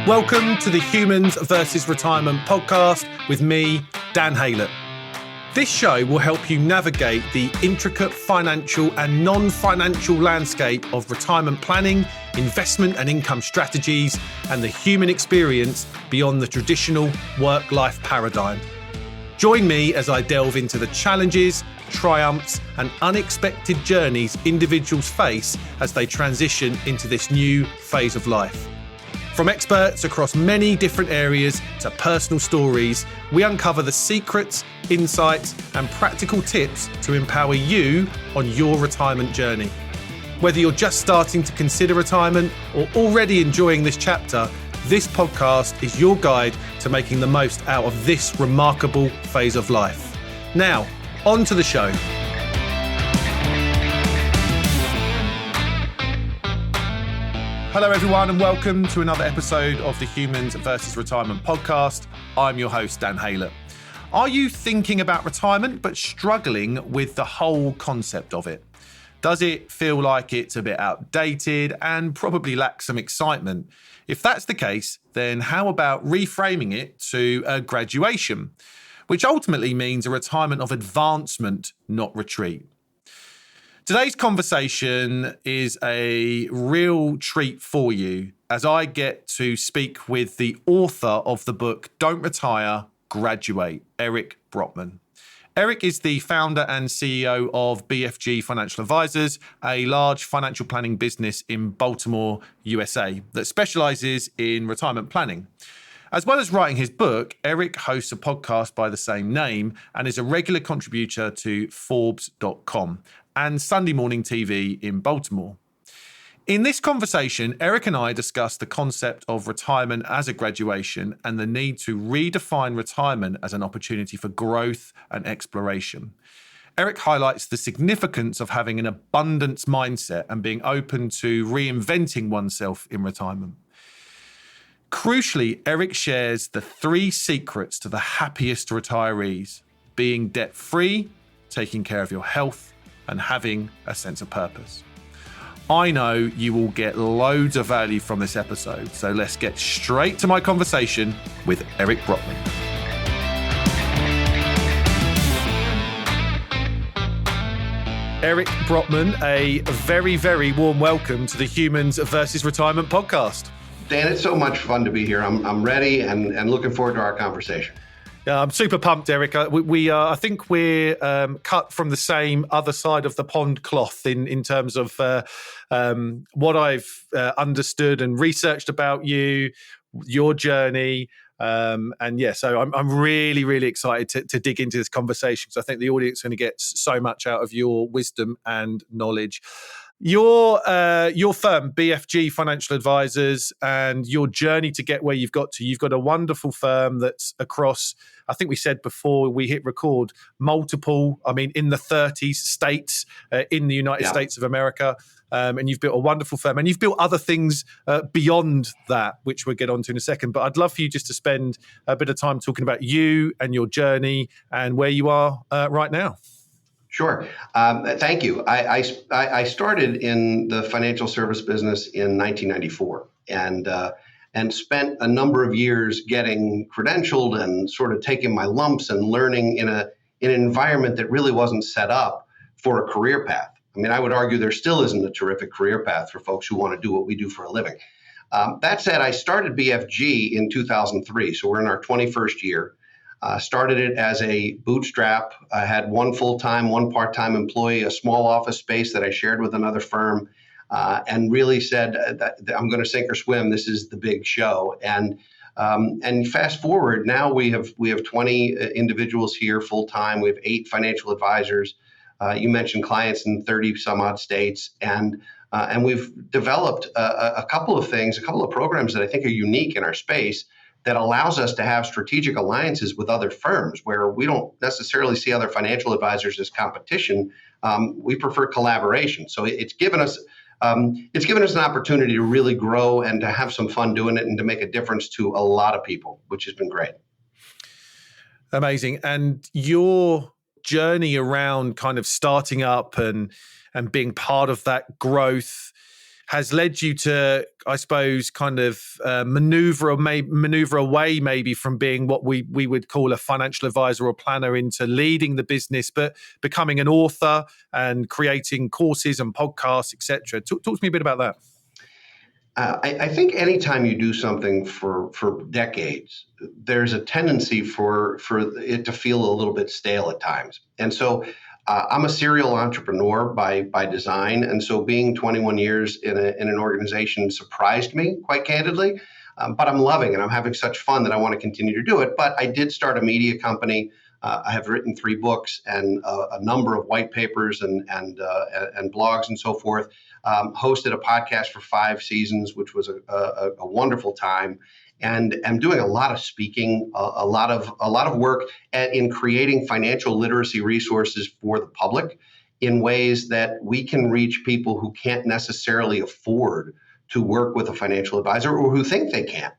Welcome to the Humans versus Retirement podcast with me, Dan Haylett. This show will help you navigate the intricate financial and non-financial landscape of retirement planning, investment and income strategies, and the human experience beyond the traditional work-life paradigm. Join me as I delve into the challenges, triumphs, and unexpected journeys individuals face as they transition into this new phase of life. From experts across many different areas to personal stories, we uncover the secrets, insights, and practical tips to empower you on your retirement journey. Whether you're just starting to consider retirement or already enjoying this chapter, this podcast is your guide to making the most out of this remarkable phase of life. Now, on to the show. Hello everyone and welcome to another episode of the Humans versus Retirement podcast. I'm your host, Dan Haylett. Are you thinking about retirement but struggling with the whole concept of it? Does it feel like it's a bit outdated and probably lacks some excitement? If that's the case, then how about reframing it to a graduation, which ultimately means a retirement of advancement, not retreat? Today's conversation is a real treat for you as I get to speak with the author of the book, Don't Retire, Graduate, Eric Brotman. Eric is the founder and CEO of BFG Financial Advisors, a large financial planning business in Baltimore, USA, that specialises in retirement planning. As well as writing his book, Eric hosts a podcast by the same name and is a regular contributor to Forbes.com and Sunday Morning TV in Baltimore. In this conversation, Eric and I discuss the concept of retirement as a graduation and the need to redefine retirement as an opportunity for growth and exploration. Eric highlights the significance of having an abundance mindset and being open to reinventing oneself in retirement. Crucially, Eric shares the 3 secrets to the happiest retirees: being debt-free, taking care of your health, and having a sense of purpose. I know you will get loads of value from this episode, so let's get straight to my conversation with Eric Brotman. Eric Brotman, a very, very warm welcome to the Humans versus Retirement podcast. Dan, it's so much fun to be here. I'm ready and looking forward to our conversation. Yeah, I'm super pumped, Eric. I think we're cut from the same other side of the pond cloth in terms of what I've understood and researched about you, your journey. So I'm really, really excited to dig into this conversation because I think the audience is going to get so much out of your wisdom and knowledge. Your firm, BFG Financial Advisors, and your journey to get where you've got to. You've got a wonderful firm that's across, I think we said before we hit record, in the 30s states in the United States of America. And you've built a wonderful firm. And you've built other things beyond that, which we'll get onto in a second. But I'd love for you just to spend a bit of time talking about you and your journey and where you are right now. Sure. Thank you. I started in the financial service business in 1994 and spent a number of years getting credentialed and sort of taking my lumps and learning in an environment that really wasn't set up for a career path. I mean, I would argue there still isn't a terrific career path for folks who want to do what we do for a living. That said, I started BFG in 2003, so we're in our 21st year. Started it as a bootstrap. I had one full-time, one part-time employee, a small office space that I shared with another firm, and really said that I'm going to sink or swim. This is the big show. And fast forward, now we have 20 individuals here full-time. We have 8 financial advisors. You mentioned clients in 30 some odd states, and we've developed a couple of programs that I think are unique in our space that allows us to have strategic alliances with other firms where we don't necessarily see other financial advisors as competition. We prefer collaboration. So it's given us an opportunity to really grow and to have some fun doing it and to make a difference to a lot of people, which has been great. Amazing. And your journey around kind of starting up and being part of that growth, has led you to, I suppose, kind of maneuver away maybe from being what we would call a financial advisor or planner into leading the business, but becoming an author and creating courses and podcasts, etc. Talk to me a bit about that. I think anytime you do something for decades, there's a tendency for it to feel a little bit stale at times. And so I'm a serial entrepreneur by design. And so being 21 years in an organization surprised me, quite candidly. But I'm loving it. I'm having such fun that I want to continue to do it. But I did start a media company. I have written 3 books and a number of white papers and blogs and so forth. Hosted a podcast for 5 seasons, which was a wonderful time. And I'm doing a lot of speaking, a lot of work in creating financial literacy resources for the public in ways that we can reach people who can't necessarily afford to work with a financial advisor or who think they can.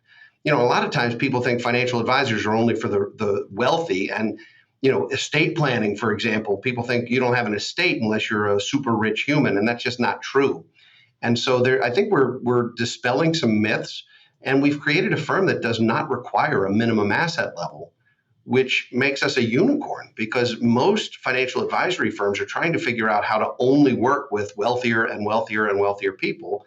A lot of times people think financial advisors are only for the wealthy. And estate planning, for example, people think you don't have an estate unless you're a super rich human, and that's just not true. And so I think we're dispelling some myths. And we've created a firm that does not require a minimum asset level, which makes us a unicorn, because most financial advisory firms are trying to figure out how to only work with wealthier and wealthier and wealthier people.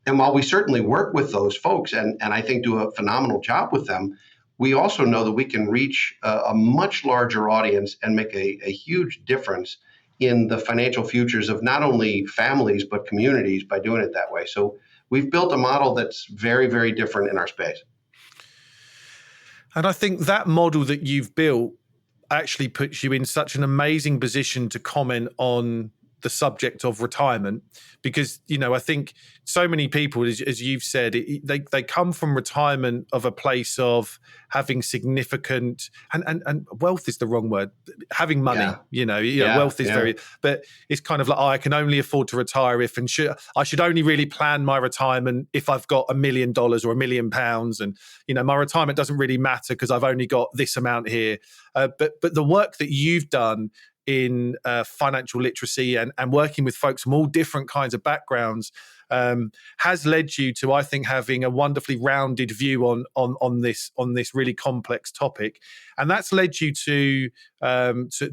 And while we certainly work with those folks and I think do a phenomenal job with them, we also know that we can reach a much larger audience and make a huge difference in the financial futures of not only families, but communities by doing it that way. So we've built a model that's very, very different in our space. And I think that model that you've built actually puts you in such an amazing position to comment on the subject of retirement, because, I think so many people, as you've said, they come from retirement of a place of having significant, and wealth is the wrong word, having money, wealth is very, but it's kind of like, I can only afford to retire if, and I should only really plan my retirement if I've got $1 million or £1 million. And, my retirement doesn't really matter because I've only got this amount here. But the work that you've done in financial literacy and working with folks from all different kinds of backgrounds has led you to, I think, having a wonderfully rounded view on this really complex topic, and that's led you to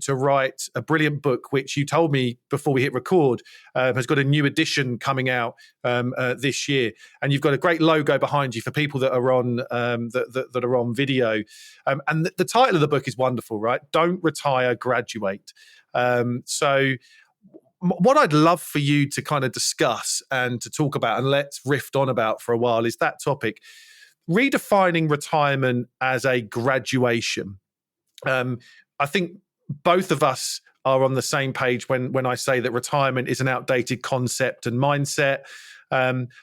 write a brilliant book, which you told me before we hit record has got a new edition coming out this year, and you've got a great logo behind you for people that are on that are on video, and the title of the book is wonderful, right? Don't retire, graduate. So what I'd love for you to kind of discuss and to talk about, and let's riff on about for a while, is that topic, redefining retirement as a graduation. I think both of us are on the same page when I say that retirement is an outdated concept and mindset.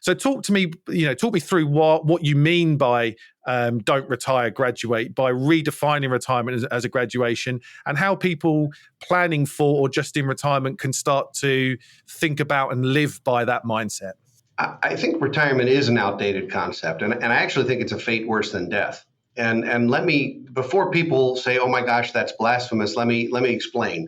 So talk me through what you mean by don't retire, graduate, by redefining retirement as a graduation, and how people planning for or just in retirement can start to think about and live by that mindset. I think retirement is an outdated concept, and I actually think it's a fate worse than death. And let me, before people say, "Oh my gosh, that's blasphemous," let me explain.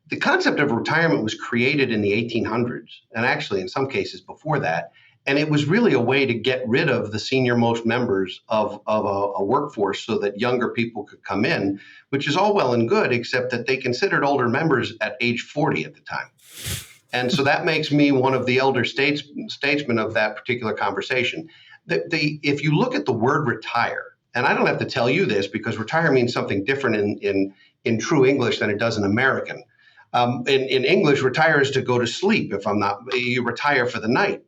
The concept of retirement was created in the 1800s, and actually in some cases before that. And it was really a way to get rid of the senior most members of a workforce so that younger people could come in, which is all well and good, except that they considered older members at age 40 at the time. And so that makes me one of the elder statesmen of that particular conversation. If you look at the word retire, and I don't have to tell you this because retire means something different in true English than it does in American. In English, retire is to go to sleep. You retire for the night.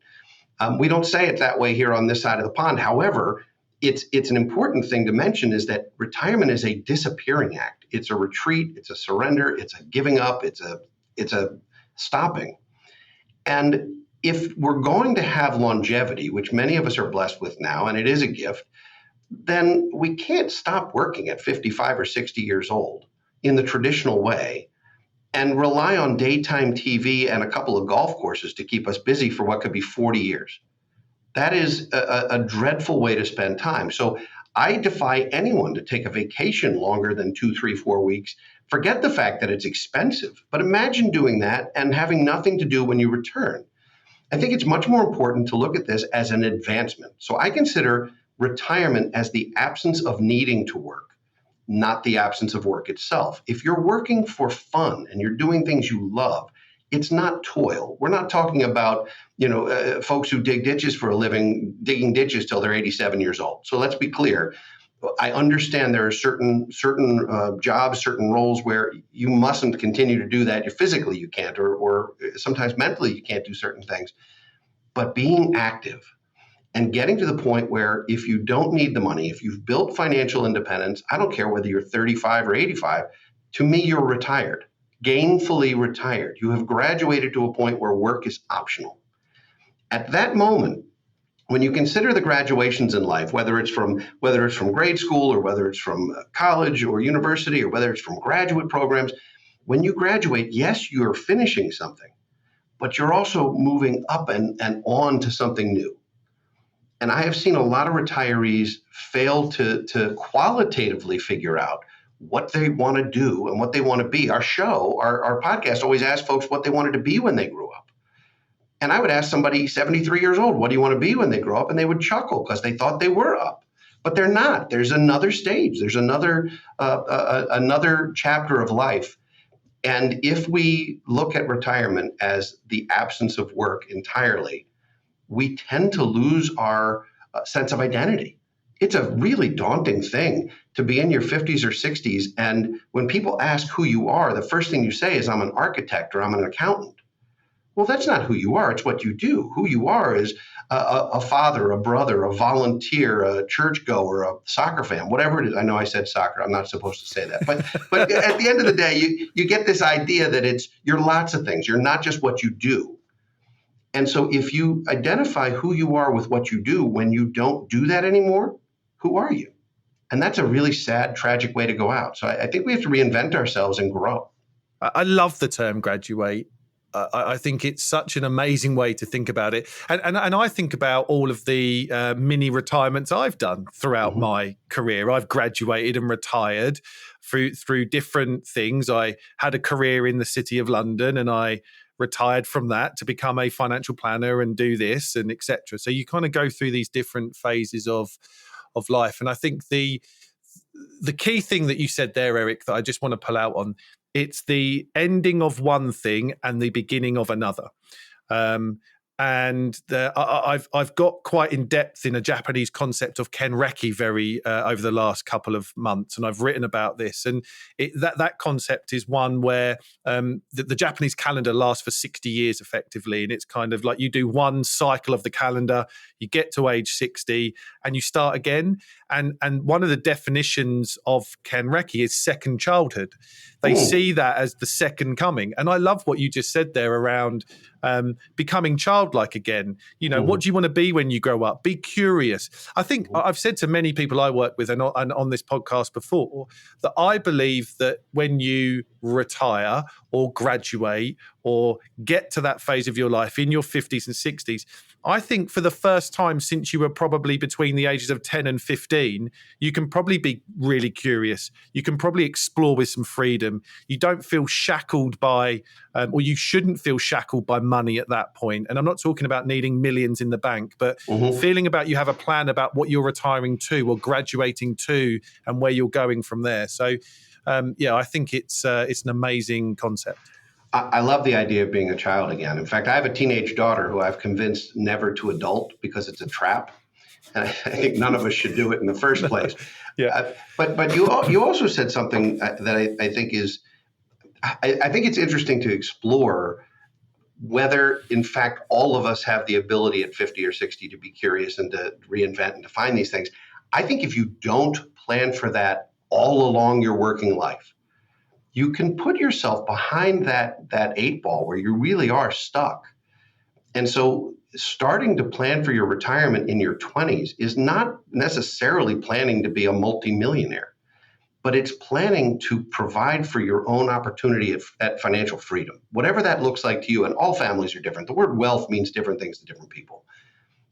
We don't say it that way here on this side of the pond. However, it's an important thing to mention is that retirement is a disappearing act. It's a retreat. It's a surrender. It's a giving up. It's a stopping. And if we're going to have longevity, which many of us are blessed with now, and it is a gift, then we can't stop working at 55 or 60 years old in the traditional way and rely on daytime TV and a couple of golf courses to keep us busy for what could be 40 years. That is a dreadful way to spend time. So I defy anyone to take a vacation longer than 2, 3, 4 weeks. Forget the fact that it's expensive, but imagine doing that and having nothing to do when you return. I think it's much more important to look at this as an advancement. So I consider retirement as the absence of needing to work, not the absence of work itself. If you're working for fun and you're doing things you love, it's not toil. We're not talking about, folks who dig ditches for a living, digging ditches till they're 87 years old. So let's be clear. I understand there are certain jobs, certain roles where you mustn't continue to do that. Physically you can't, or sometimes mentally you can't do certain things. But being active and getting to the point where if you don't need the money, if you've built financial independence, I don't care whether you're 35 or 85, to me, you're retired, gainfully retired. You have graduated to a point where work is optional. At that moment, when you consider the graduations in life, whether it's from grade school or whether it's from college or university or whether it's from graduate programs, when you graduate, yes, you're finishing something, but you're also moving up and on to something new. And I have seen a lot of retirees fail to qualitatively figure out what they want to do and what they want to be. Our podcast always asks folks what they wanted to be when they grew up. And I would ask somebody 73 years old, what do you want to be when they grow up? And they would chuckle because they thought they were up. But they're not. There's another stage. There's another chapter of life. And if we look at retirement as the absence of work entirely, we tend to lose our sense of identity. It's a really daunting thing to be in your 50s or 60s. And when people ask who you are, the first thing you say is, I'm an architect or I'm an accountant. Well, that's not who you are. It's what you do. Who you are is a father, a brother, a volunteer, a churchgoer, a soccer fan, whatever it is. I know I said soccer. I'm not supposed to say that. But at the end of the day, you get this idea that you're lots of things. You're not just what you do. And so if you identify who you are with what you do, when you don't do that anymore, who are you? And that's a really sad, tragic way to go out. So I think we have to reinvent ourselves and grow. I love the term graduate. I think it's such an amazing way to think about it. And I think about all of the mini retirements I've done throughout my career. I've graduated and retired through different things. I had a career in the City of London and I retired from that to become a financial planner and do this and etc. So you kind of go through these different phases of life. And I think the key thing that you said there, Eric, that I just want to pull out on, it's the ending of one thing and the beginning of another. I've got quite in depth in a Japanese concept of kenreki over the last couple of months, and I've written about this. And that concept is one where the Japanese calendar lasts for 60 years effectively, and it's kind of like you do one cycle of the calendar, you get to age 60, and you start again. And one of the definitions of kenreki is second childhood. They see that as the second coming, and I love what you just said there around becoming childlike again. What do you want to be when you grow up? Be curious. I think I've said to many people I work with and on this podcast before that I believe that when you retire or graduate or get to that phase of your life in your 50s and 60s, I think for the first time since you were probably between the ages of 10 and 15, you can probably be really curious. You can probably explore with some freedom. You don't feel shackled by, or you shouldn't feel shackled by money at that point. And I'm not talking about needing millions in the bank, but feeling about you have a plan about what you're retiring to or graduating to and where you're going from there. So, I think it's an amazing concept. I love the idea of being a child again. In fact, I have a teenage daughter who I've convinced never to adult because it's a trap. And I think none of us should do it in the first place. But you also said something that I think is, I think it's interesting to explore whether, in fact, all of us have the ability at 50 or 60 to be curious and to reinvent and to find these things. I think if you don't plan for that all along your working life, you can put yourself behind that 8 ball where you really are stuck. And so starting to plan for your retirement in your 20s is not necessarily planning to be a multimillionaire, but it's planning to provide for your own opportunity at financial freedom, whatever that looks like to you. And all families are different. The word wealth means different things to different people.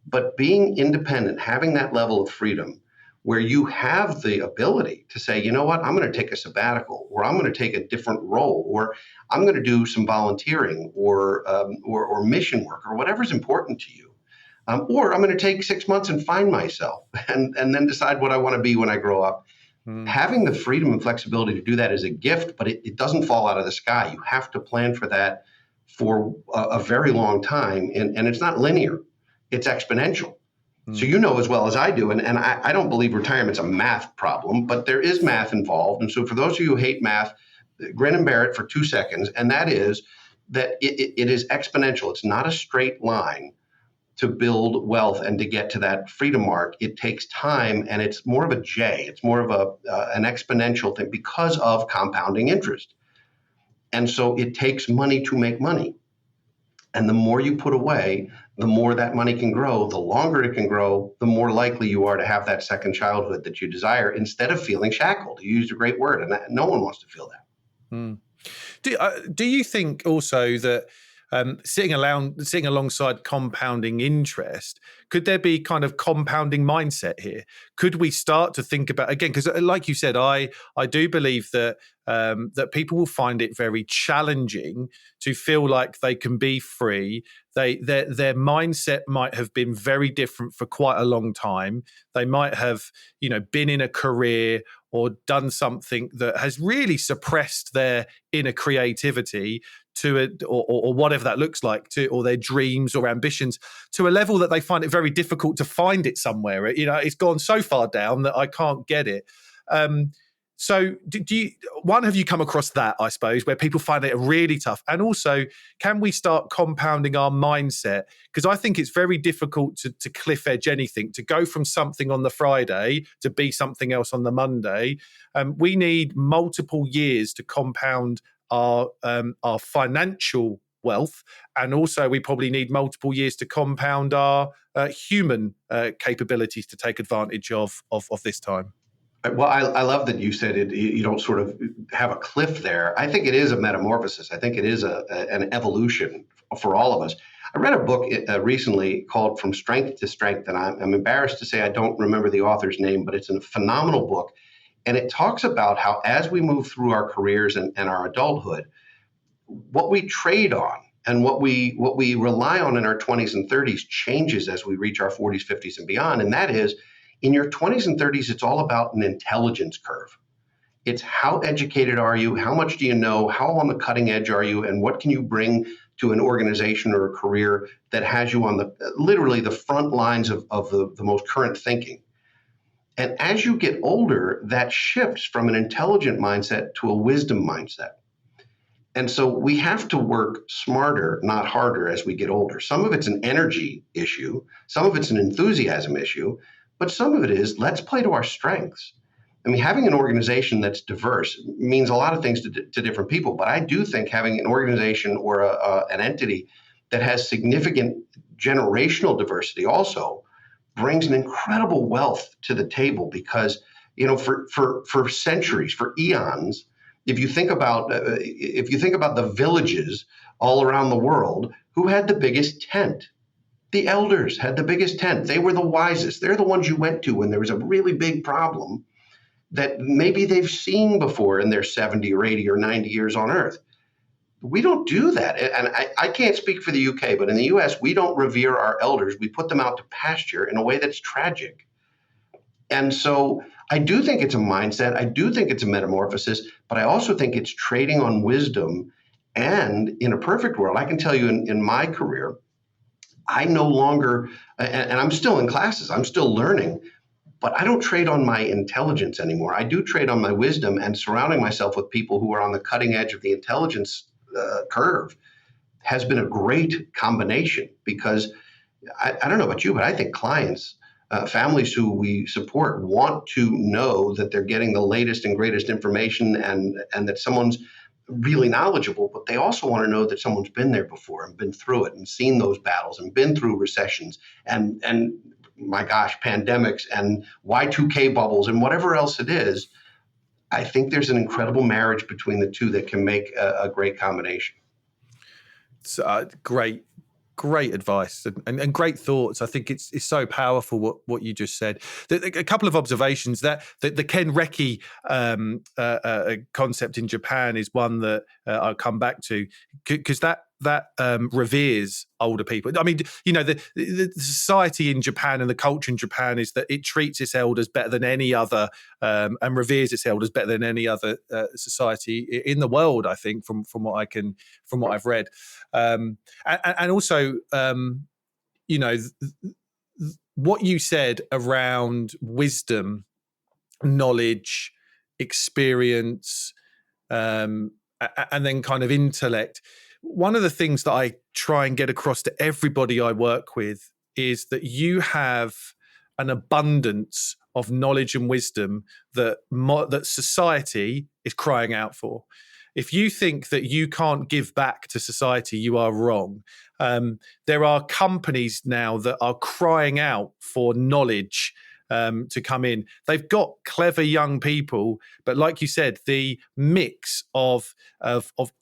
But being independent, having that level of freedom where you have the ability to say, you know what, I'm going to take a sabbatical, or I'm going to take a different role, or I'm going to do some volunteering or mission work, or whatever's important to you. Or I'm going to take 6 months and find myself and then decide what I want to be when I grow up. Having the freedom and flexibility to do that is a gift, but it doesn't fall out of the sky. You have to plan for that for a very long time. And it's not linear, it's exponential. So you know as well as I do, and I don't believe retirement's a math problem, but there is math involved. And so for those of you who hate math, grin and bear it for 2 seconds. And that is that it is exponential. It's not a straight line to build wealth and to get to that freedom mark. It takes time, and it's more of a J. It's more of an exponential thing because of compounding interest. And so it takes money to make money. And the more you put away, the more that money can grow. The longer it can grow, the more likely you are to have that second childhood that you desire instead of feeling shackled. You used a great word, and no one wants to feel that. Do you think also that sitting alongside compounding interest, could there be kind of compounding mindset here? Could we start to think about, again, because like you said, I do believe that that people will find it very challenging to feel like they can be free. Their mindset might have been very different for quite a long time. They might have, been in a career or done something that has really suppressed their inner creativity to it, or whatever that looks like, or their dreams or ambitions, to a level that they find it very difficult to find it somewhere. It's gone so far down that I can't get it. So have you come across that, I suppose, where people find it really tough? And also, can we start compounding our mindset? Because I think it's very difficult to cliff edge anything, to go from something on the Friday to be something else on the Monday. We need multiple years to compound our financial wealth, and also we probably need multiple years to compound our human capabilities to take advantage of this time. Well, I love that you said it. You don't sort of have a cliff there. I think it is a metamorphosis. I think it is an evolution for all of us. I read a book recently called From Strength to Strength, and I'm embarrassed to say I don't remember the author's name, but it's a phenomenal book. And it talks about how as we move through our careers and our adulthood, what we trade on and what we rely on in our 20s and 30s changes as we reach our 40s, 50s, and beyond. And that is, in your 20s and 30s, it's all about an intelligence curve. It's how educated are you? How much do you know? How on the cutting edge are you? And what can you bring to an organization or a career that has you on literally the front lines of the most current thinking? And as you get older, that shifts from an intelligent mindset to a wisdom mindset. And so we have to work smarter, not harder, as we get older. Some of it's an energy issue. Some of it's an enthusiasm issue. But some of it is, let's play to our strengths. I mean, having an organization that's diverse means a lot of things to different people. But I do think having an organization or an entity that has significant generational diversity also brings an incredible wealth to the table, because for centuries, for eons, if you think about the villages all around the world, who had the biggest tent? The elders had the biggest tent. They were the wisest. They're the ones you went to when there was a really big problem that maybe they've seen before in their 70 or 80 or 90 years on Earth. We don't do that. And I can't speak for the UK, but in the US, we don't revere our elders. We put them out to pasture in a way that's tragic. And so I do think it's a mindset. I do think it's a metamorphosis, but I also think it's trading on wisdom. And in a perfect world, I can tell you in my career, I no longer, and I'm still in classes, I'm still learning, but I don't trade on my intelligence anymore. I do trade on my wisdom, and surrounding myself with people who are on the cutting edge of the intelligence curve has been a great combination, because I don't know about you, but I think clients, families who we support, want to know that they're getting the latest and greatest information and that someone's really knowledgeable, but they also want to know that someone's been there before and been through it and seen those battles and been through recessions and my gosh, pandemics and Y2K bubbles and whatever else it is. I think there's an incredible marriage between the two that can make a great combination. It's great great advice and great thoughts. I think it's so powerful what you just said. A couple of observations that the Ken Reki concept in Japan is one that I'll come back to, because that reveres older people. I mean, the society in Japan and the culture in Japan is that it treats its elders better than any other, and reveres its elders better than any other society in the world, I think, from what I've read. And also, what you said around wisdom, knowledge, experience, and then kind of intellect. One of the things that I try and get across to everybody I work with is that you have an abundance of knowledge and wisdom that society is crying out for. If you think that you can't give back to society, you are wrong. There are companies now that are crying out for knowledge to come in. They've got clever young people, but like you said, the mix of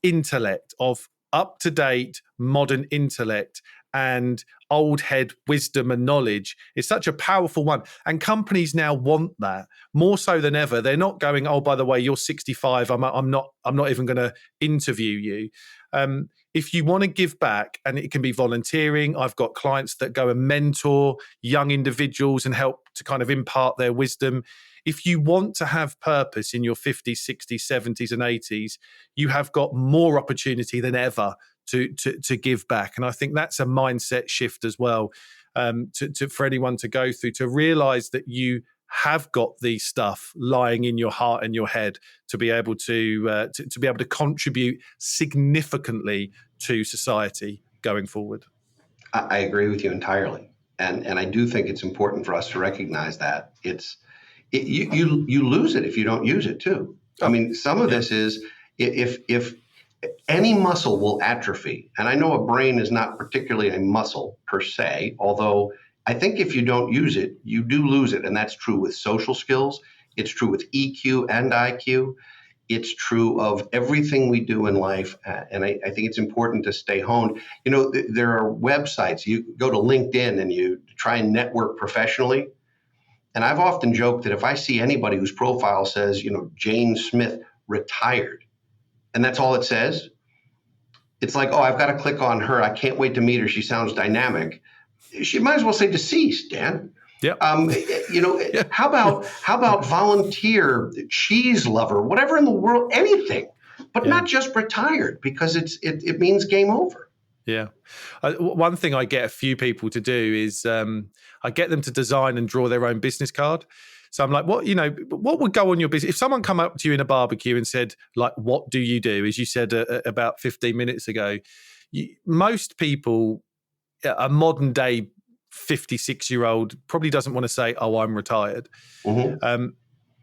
intellect, of up-to-date modern intellect and old head wisdom and knowledge is such a powerful one. And companies now want that more so than ever. They're not going, oh, by the way, you're 65. I'm not even going to interview you. If you want to give back, and it can be volunteering, I've got clients that go and mentor young individuals and help to kind of impart their wisdom. If you want to have purpose in your 50s, 60s, 70s and 80s, you have got more opportunity than ever to give back. And I think that's a mindset shift as well, for anyone to go through, to realize that you have got the stuff lying in your heart and your head to be able to be able to contribute significantly to society going forward. I agree with you entirely, and I do think it's important for us to recognize that you lose it if you don't use it too. I mean, some of this is if any muscle will atrophy, and I know a brain is not particularly a muscle per se, although I think if you don't use it, you do lose it. And that's true with social skills. It's true with EQ and IQ. It's true of everything we do in life. And I think it's important to stay honed. There are websites. You go to LinkedIn and you try and network professionally. And I've often joked that if I see anybody whose profile says, Jane Smith retired, and that's all it says, it's like, oh, I've got to click on her. I can't wait to meet her. She sounds dynamic. She might as well say deceased, Dan. Yeah. Yeah. How about volunteer, cheese lover, whatever in the world, anything, but not just retired, because it means game over. Yeah. One thing I get a few people to do is I get them to design and draw their own business card. So I'm like, what would go on your business? If someone come up to you in a barbecue and said, like, what do you do? As you said about 15 minutes ago, most people, a modern day 56-year-old probably doesn't want to say, oh, I'm retired. Mm-hmm.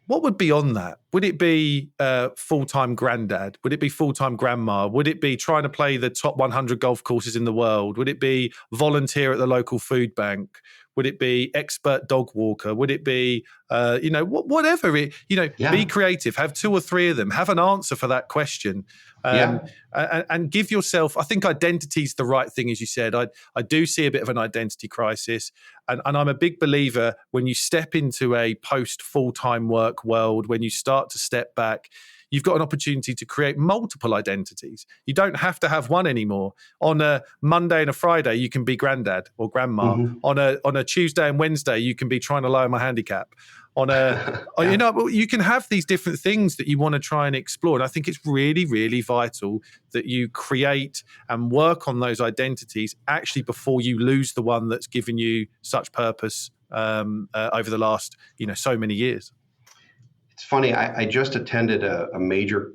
What would be on that? Would it be full-time granddad? Would it be full-time grandma? Would it be trying to play the top 100 golf courses in the world? Would it be volunteer at the local food bank? Would it be expert dog walker? Would it be, whatever it, be creative, have 2 or 3 of them, have an answer for that question. And give yourself, I think identity is the right thing, as you said. I do see a bit of an identity crisis. And I'm a big believer when you step into a post full-time work world, when you start to step back, you've got an opportunity to create multiple identities. You don't have to have one anymore. On a Monday and a Friday, you can be granddad or grandma. Mm-hmm. On a Tuesday and Wednesday, you can be trying to lower my handicap. You can have these different things that you want to try and explore. And I think it's really, really vital that you create and work on those identities actually before you lose the one that's given you such purpose over the last, so many years. It's funny, I just attended a major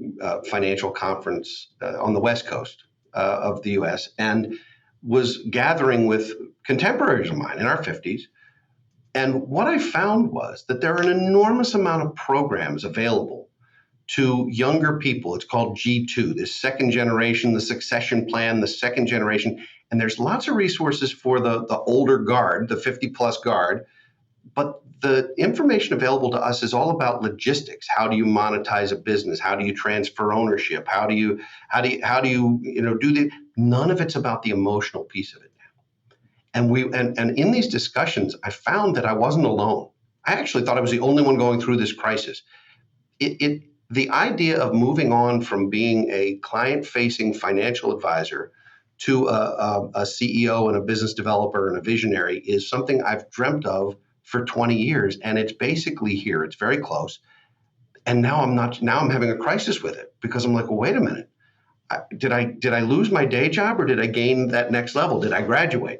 financial conference on the West Coast of the U.S. and was gathering with contemporaries of mine in our 50s. And what I found was that there are an enormous amount of programs available to younger people. It's called G2, this second generation, the succession plan, the second generation. And there's lots of resources for the older guard, the 50-plus guard. But the information available to us is all about logistics. How do you monetize a business? How do you transfer ownership? How do you do the? None of it's about the emotional piece of it now. And in these discussions, I found that I wasn't alone. I actually thought I was the only one going through this crisis. The idea of moving on from being a client-facing financial advisor to a CEO and a business developer and a visionary is something I've dreamt of for 20 years, and it's basically here. It's very close. And now I'm having a crisis with it because I'm like, well, wait a minute. Did I lose my day job, or did I gain that next level? Did I graduate?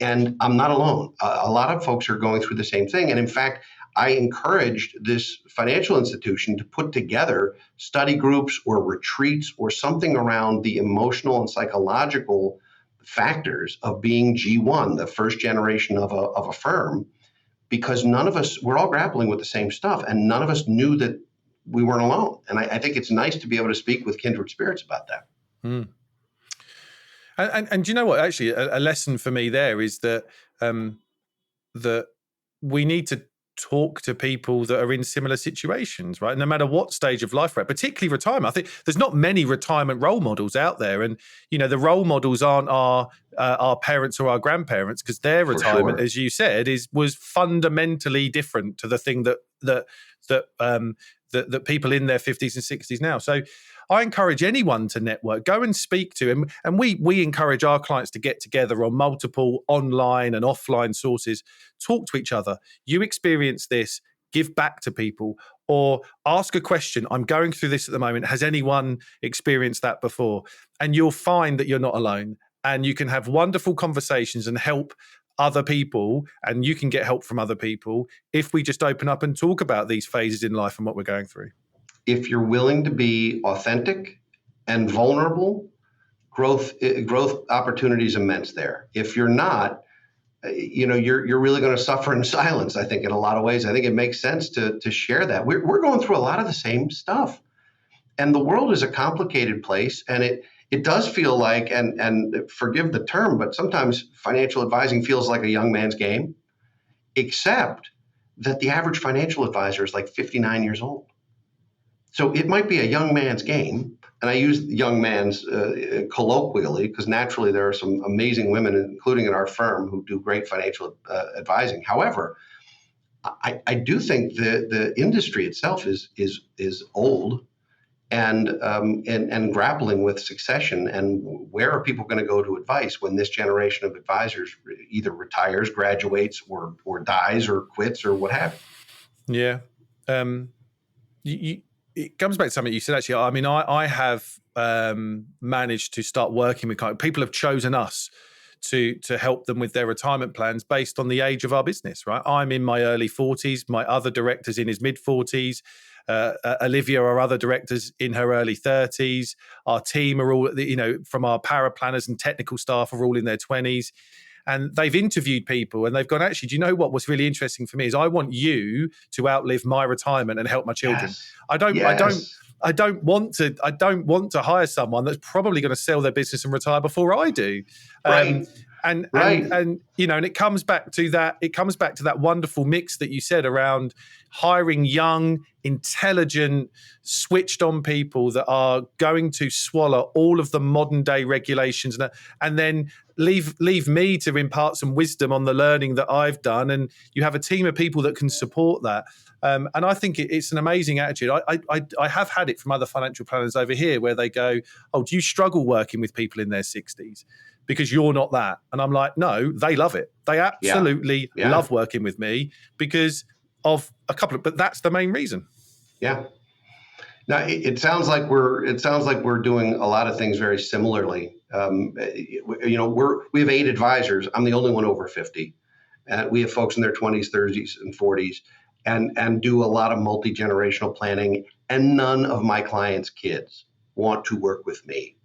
And I'm not alone. A lot of folks are going through the same thing. And in fact, I encouraged this financial institution to put together study groups or retreats or something around the emotional and psychological factors of being G1, the first generation of a firm, because none of us, we're all grappling with the same stuff, and none of us knew that we weren't alone. And I think it's nice to be able to speak with kindred spirits about that. Mm. And do you know what? Actually, a lesson for me there is that that we need to talk to people that are in similar situations, right? No matter what stage of life we're at, particularly retirement. I think there's not many retirement role models out there, and the role models aren't our parents or our grandparents, because their retirement, as you said, was fundamentally different to the thing that people in their 50s and 60s now. So I encourage anyone to network, go and speak to him. And we encourage our clients to get together on multiple online and offline sources, talk to each other. You experience this, give back to people, or ask a question. I'm going through this at the moment. Has anyone experienced that before? And you'll find that you're not alone, and you can have wonderful conversations and help other people, and you can get help from other people if we just open up and talk about these phases in life and what we're going through. If you're willing to be authentic and vulnerable, growth opportunity is immense there. If you're not, you're really going to suffer in silence. I think in a lot of ways, I think it makes sense to share that. We're going through a lot of the same stuff, and the world is a complicated place, and it does feel like, and forgive the term, but sometimes financial advising feels like a young man's game, except that the average financial advisor is like 59 years old. So it might be a young man's game, and I use young man's colloquially because naturally there are some amazing women, including in our firm, who do great financial advising. However, I do think the industry itself is old and grappling with succession and where are people going to go to advice when this generation of advisors either retires, graduates, or dies, or quits, or what have you. Yeah. It comes back to something you said, actually. I mean, I have managed to start working with people have chosen us to help them with their retirement plans based on the age of our business, right? I'm in my early 40s. My other director's in his mid 40s. Olivia, our other director's in her early 30s. Our team are all, from our para planners and technical staff are all in their 20s. And they've interviewed people and they've gone, actually, do you know what's really interesting for me is I want you to outlive my retirement and help my children. Yes. I don't want to hire someone that's probably going to sell their business and retire before I do. Right. And it comes back to that wonderful mix that you said around hiring young, intelligent, switched on people that are going to swallow all of the modern day regulations and then leave me to impart some wisdom on the learning that I've done. And you have a team of people that can support that. And I think it's an amazing attitude. I have had it from other financial planners over here where they go, oh, do you struggle working with people in their 60s? Because you're not that. And I'm like, no, they love it. They absolutely love working with me because of but that's the main reason. Yeah. Now it sounds like we're doing a lot of things very similarly. We have 8 advisors. I'm the only one over 50. We have folks in their 20s, 30s, and 40s, and do a lot of multi-generational planning. And none of my clients' kids want to work with me.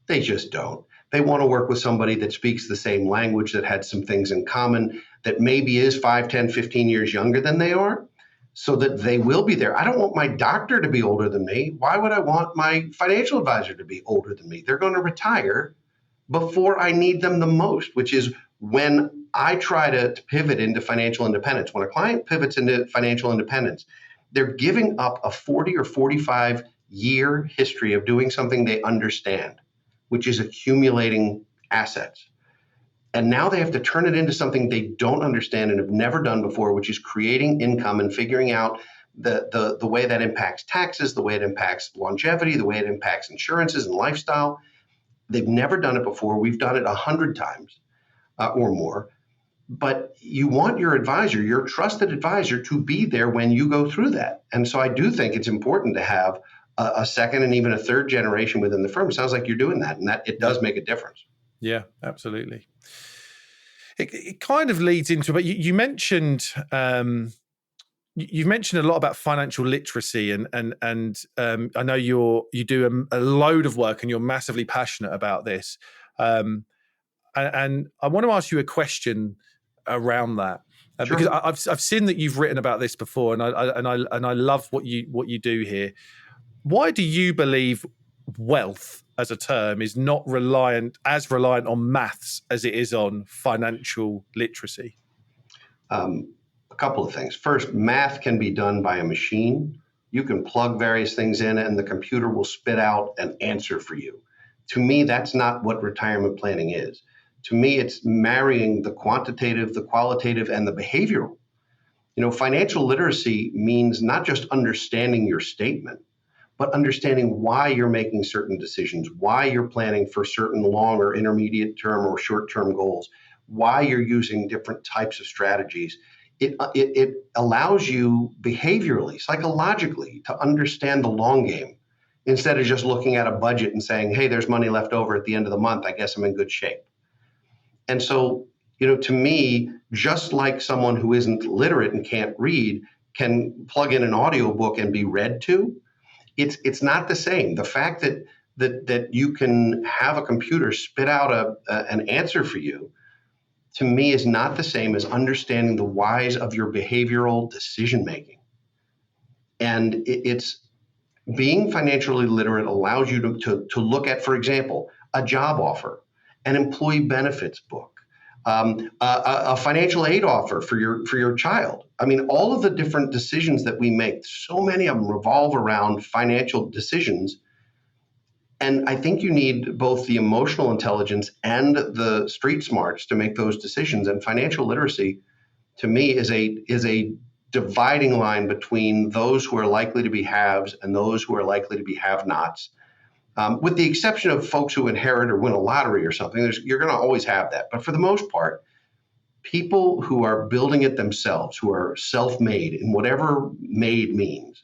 They just don't. They want to work with somebody that speaks the same language, that had some things in common, that maybe is 5, 10, 15 years younger than they are, so that they will be there. I don't want my doctor to be older than me. Why would I want my financial advisor to be older than me? They're going to retire before I need them the most, which is when I try to pivot into financial independence. When a client pivots into financial independence, they're giving up a 40 or 45 year history of doing something they understand, which is accumulating assets. And now they have to turn it into something they don't understand and have never done before, which is creating income and figuring out the way that impacts taxes, the way it impacts longevity, the way it impacts insurances and lifestyle. They've never done it before. We've done it 100 times or more. But you want your advisor, your trusted advisor, to be there when you go through that. And so I do think it's important to have a second and even a third generation within the firm. It sounds like you're doing that, and that it does make a difference. Yeah, absolutely. It kind of leads into, but you mentioned you've mentioned a lot about financial literacy, and I know you do a load of work and you're massively passionate about this. And I want to ask you a question around that, Sure. because I've seen that you've written about this before, and I love what you do here. Why do you believe wealth as a term is not reliant on maths as it is on financial literacy? A couple of things. First, math can be done by a machine. You can plug various things in and the computer will spit out an answer for you. To me, that's not what retirement planning is. To me, it's marrying the quantitative, the qualitative, and the behavioral. Financial literacy means not just understanding your statement, but understanding why you're making certain decisions, why you're planning for certain long or intermediate term or short-term goals, why you're using different types of strategies. It allows you behaviorally, psychologically, to understand the long game instead of just looking at a budget and saying, hey, there's money left over at the end of the month. I guess I'm in good shape. And so, to me, just like someone who isn't literate and can't read can plug in an audiobook and be read to, it's not the same. The fact that you can have a computer spit out an answer for you, to me, is not the same as understanding the whys of your behavioral decision making. And it's being financially literate allows you to look at, for example, a job offer, an employee benefits book, a financial aid offer for your child. I mean, all of the different decisions that we make, so many of them revolve around financial decisions. And I think you need both the emotional intelligence and the street smarts to make those decisions. And financial literacy, to me, is a dividing line between those who are likely to be haves and those who are likely to be have-nots. With the exception of folks who inherit or win a lottery or something, you're going to always have that. But for the most part, people who are building it themselves, who are self-made in whatever made means,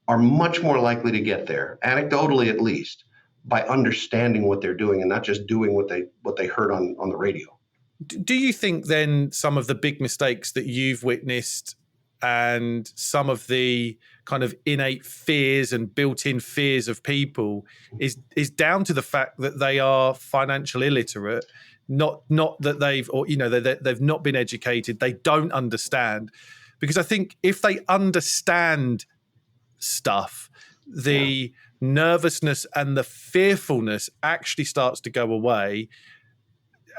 are much more likely to get there, anecdotally at least, by understanding what they're doing and not just doing what they heard on the radio. Do you think then some of the big mistakes that you've witnessed and some of the kind of innate fears and built-in fears of people is down to the fact that they are financial illiterate, not that they've not been educated, they don't understand? Because I think if they understand stuff, the nervousness and the fearfulness actually starts to go away.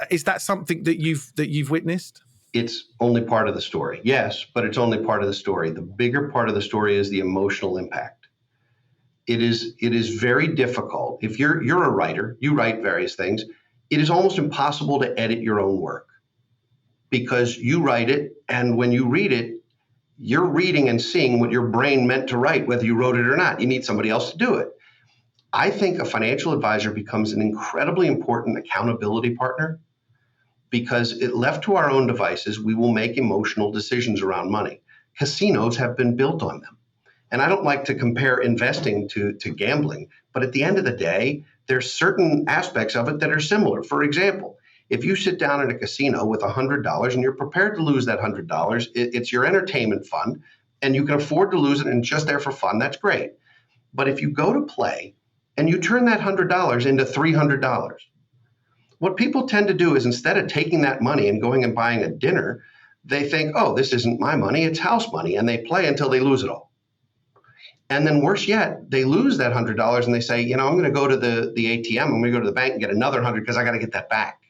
Is that something that you've witnessed? It's only part of the story. Yes, but it's only part of the story. The bigger part of the story is the emotional impact. It is very difficult. If you're a writer, you write various things. It is almost impossible to edit your own work because you write it, and when you read it, you're reading and seeing what your brain meant to write, whether you wrote it or not. You need somebody else to do it. I think a financial advisor becomes an incredibly important accountability partner because left to our own devices, we will make emotional decisions around money. Casinos have been built on them. And I don't like to compare investing to gambling, but at the end of the day, there's certain aspects of it that are similar. For example, if you sit down at a casino with $100 and you're prepared to lose that $100, it's your entertainment fund and you can afford to lose it and just there for fun, that's great. But if you go to play and you turn that $100 into $300, what people tend to do is instead of taking that money and going and buying a dinner, they think, oh, this isn't my money, it's house money, and they play until they lose it all. And then worse yet, they lose that $100 and they say, I'm going to go to the ATM, I'm going to go to the bank and get another 100 because I got to get that back.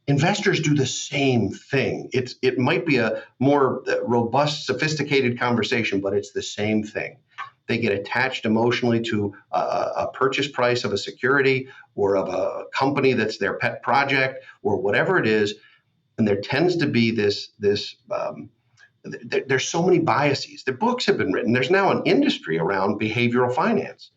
Investors do the same thing. It might be a more robust, sophisticated conversation, but it's the same thing. They get attached emotionally to a purchase price of a security or of a company that's their pet project or whatever it is. And there tends to be there's so many biases. The books have been written. There's now an industry around behavioral finance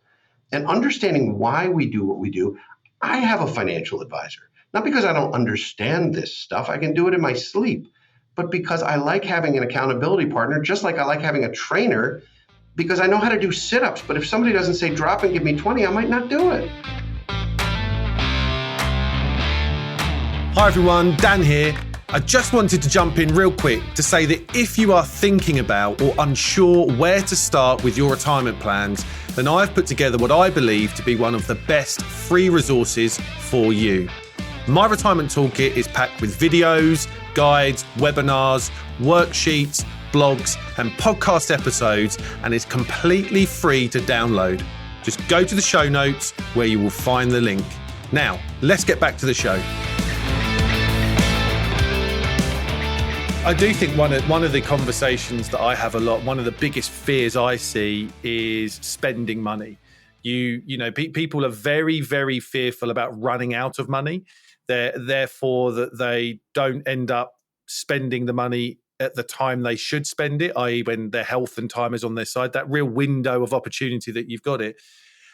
and understanding why we do what we do. I have a financial advisor, not because I don't understand this stuff. I can do it in my sleep, but because I like having an accountability partner, just like I like having a trainer, because I know how to do sit-ups. But if somebody doesn't say drop and give me 20, I might not do it. Hi everyone, Dan here. I just wanted to jump in real quick to say that if you are thinking about or unsure where to start with your retirement plans, then I've put together what I believe to be one of the best free resources for you. My retirement toolkit is packed with videos, guides, webinars, worksheets, blogs, and podcast episodes, and is completely free to download. Just go to the show notes where you will find the link. Now, let's get back to the show. I do think one of the conversations that I have a lot, one of the biggest fears I see is spending money. People are very, very fearful about running out of money. Therefore, that they don't end up spending the money at the time they should spend it, i.e. when their health and time is on their side, that real window of opportunity that you've got it.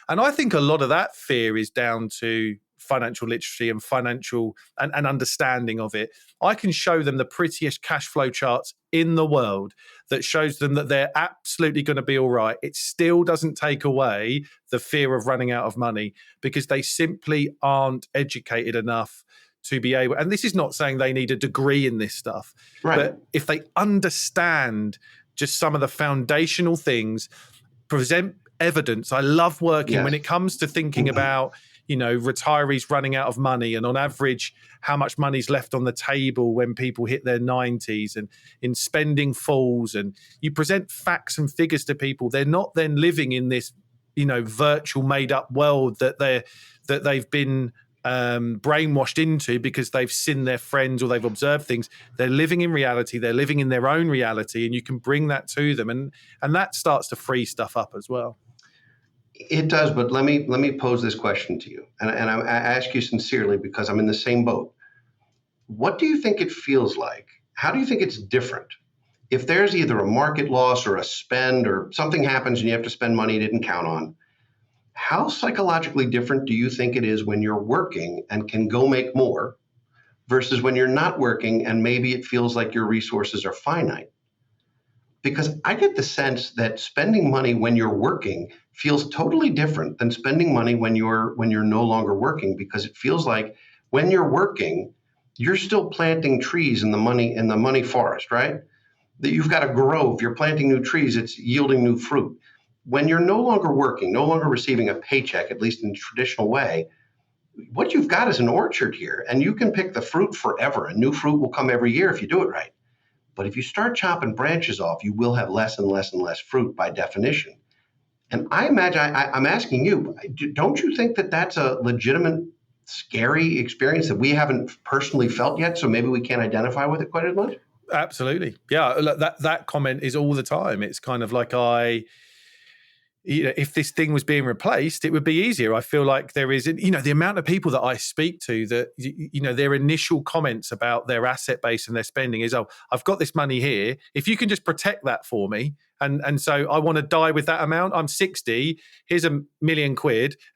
And I think a lot of that fear is down to financial literacy and financial and understanding of it. I can show them the prettiest cash flow charts in the world that shows them that they're absolutely going to be all right. It still doesn't take away the fear of running out of money because they simply aren't educated enough to be able, and this is not saying they need a degree in this stuff, right. But if they understand just some of the foundational things, present evidence. I love working when it comes to thinking about, retirees running out of money and on average, how much money's left on the table when people hit their 90s and in spending falls. And you present facts and figures to people. They're not then living in this, virtual made up world that they've been brainwashed into because they've seen their friends or they've observed things. They're living in reality. They're living in their own reality, and you can bring that to them, and that starts to free stuff up as well. It does, but let me pose this question to you, and I ask you sincerely because I'm in the same boat. What do you think it feels like? How do you think it's different if there's either a market loss or a spend or something happens and you have to spend money you didn't count on? How psychologically different do you think it is when you're working and can go make more versus when you're not working and maybe it feels like your resources are finite? Because I get the sense that spending money when you're working feels totally different than spending money when you're no longer working, because it feels like when you're working, you're still planting trees in the money forest, right? That you've got a grove, you're planting new trees, it's yielding new fruit. When you're no longer working, no longer receiving a paycheck, at least in the traditional way, what you've got is an orchard here, and you can pick the fruit forever, and new fruit will come every year if you do it right. But if you start chopping branches off, you will have less and less and less fruit by definition. And I imagine, I'm asking you, don't you think that that's a legitimate, scary experience that we haven't personally felt yet, so maybe we can't identify with it quite as much? Absolutely. Yeah, that comment is all the time. It's kind of like if this thing was being replaced, it would be easier. I feel like there is, the amount of people that I speak to that, their initial comments about their asset base and their spending is, oh, I've got this money here. If you can just protect that for me. And so I want to die with that amount. I'm 60. Here's £1 million.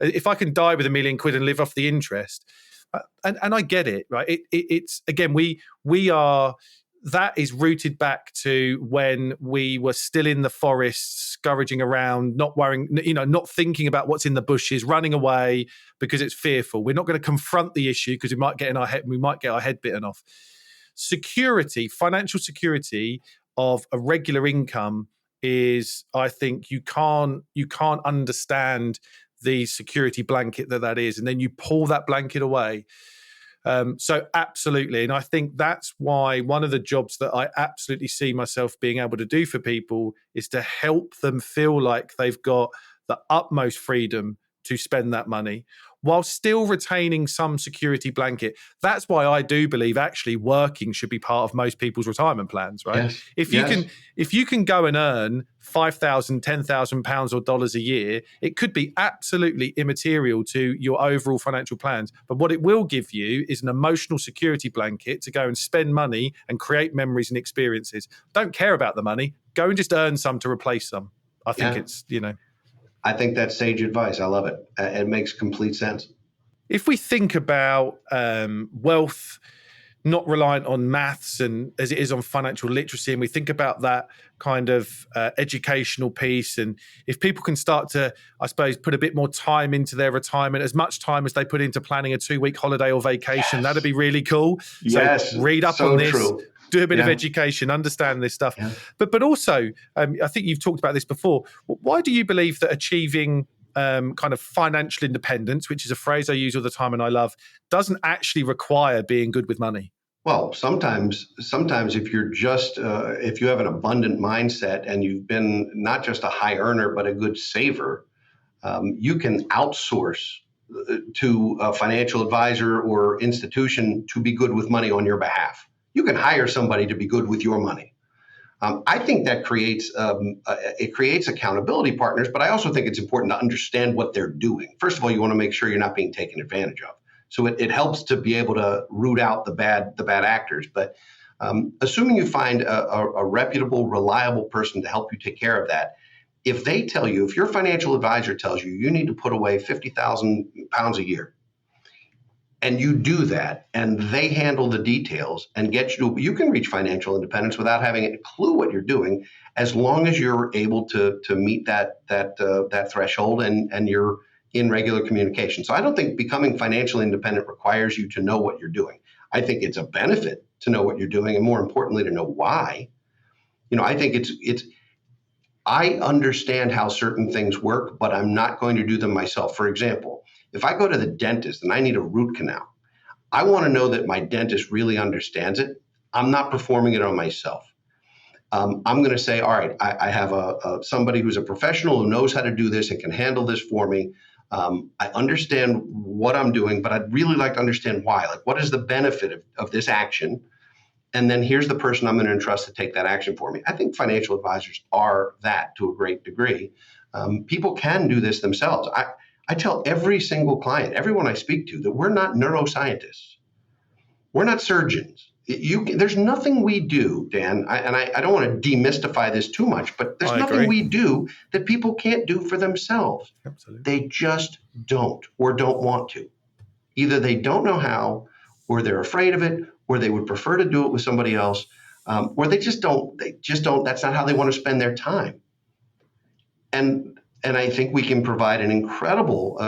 If I can die with £1 million and live off the interest. And I get it, right? It's again, we are, that is rooted back to when we were still in the forest, scurrying around, not worrying, not thinking about what's in the bushes, running away because it's fearful. We're not going to confront the issue because we might get our head bitten off. Security, financial security of a regular income is, I think, you can't understand the security blanket that is, and then you pull that blanket away. So absolutely. And I think that's why one of the jobs that I absolutely see myself being able to do for people is to help them feel like they've got the utmost freedom to spend that money while still retaining some security blanket. That's why I do believe actually working should be part of most people's retirement plans, right? Yes. If you can go and earn £5,000, £10,000 or dollars a year, it could be absolutely immaterial to your overall financial plans. But what it will give you is an emotional security blanket to go and spend money and create memories and experiences. Don't care about the money. Go and just earn some to replace some. I think it's, I think that's sage advice. I love it. It makes complete sense. If we think about wealth not reliant on maths and as it is on financial literacy, and we think about that kind of educational piece, and if people can start to, I suppose, put a bit more time into their retirement, as much time as they put into planning a 2-week holiday or vacation, that'd be really cool. Yes, so read up so on this. True. Do a bit of education, understand this stuff. Yeah. But also, I think you've talked about this before. Why do you believe that achieving kind of financial independence, which is a phrase I use all the time and I love, doesn't actually require being good with money? Well, sometimes if you're just if you have an abundant mindset and you've been not just a high earner but a good saver, you can outsource to a financial advisor or institution to be good with money on your behalf. You can hire somebody to be good with your money. I think that creates accountability partners, but I also think it's important to understand what they're doing. First of all, you want to make sure you're not being taken advantage of. So it helps to be able to root out the bad actors. But assuming you find a reputable, reliable person to help you take care of that, if your financial advisor tells you need to put away £50,000 a year, and you do that, and they handle the details and you can reach financial independence without having a clue what you're doing, as long as you're able to meet that threshold and you're in regular communication. So I don't think becoming financially independent requires you to know what you're doing. I think it's a benefit to know what you're doing, and more importantly, to know why. I think I understand how certain things work, but I'm not going to do them myself. For example, if I go to the dentist and I need a root canal, I want to know that my dentist really understands it. I'm not performing it on myself. I'm going to say, all right, I have somebody who's a professional who knows how to do this and can handle this for me. I understand what I'm doing, but I'd really like to understand why. Like, what is the benefit of this action? And then here's the person I'm going to entrust to take that action for me. I think financial advisors are that to a great degree. People can do this themselves. I tell every single client, everyone I speak to, that we're not neuroscientists. We're not surgeons. There's nothing we do, Dan, and I don't want to demystify this too much, but there's nothing we do that people can't do for themselves. Absolutely. They just don't or don't want to. Either they don't know how, or they're afraid of it, or they would prefer to do it with somebody else, or they just don't. That's not how they want to spend their time. And I think we can provide an incredible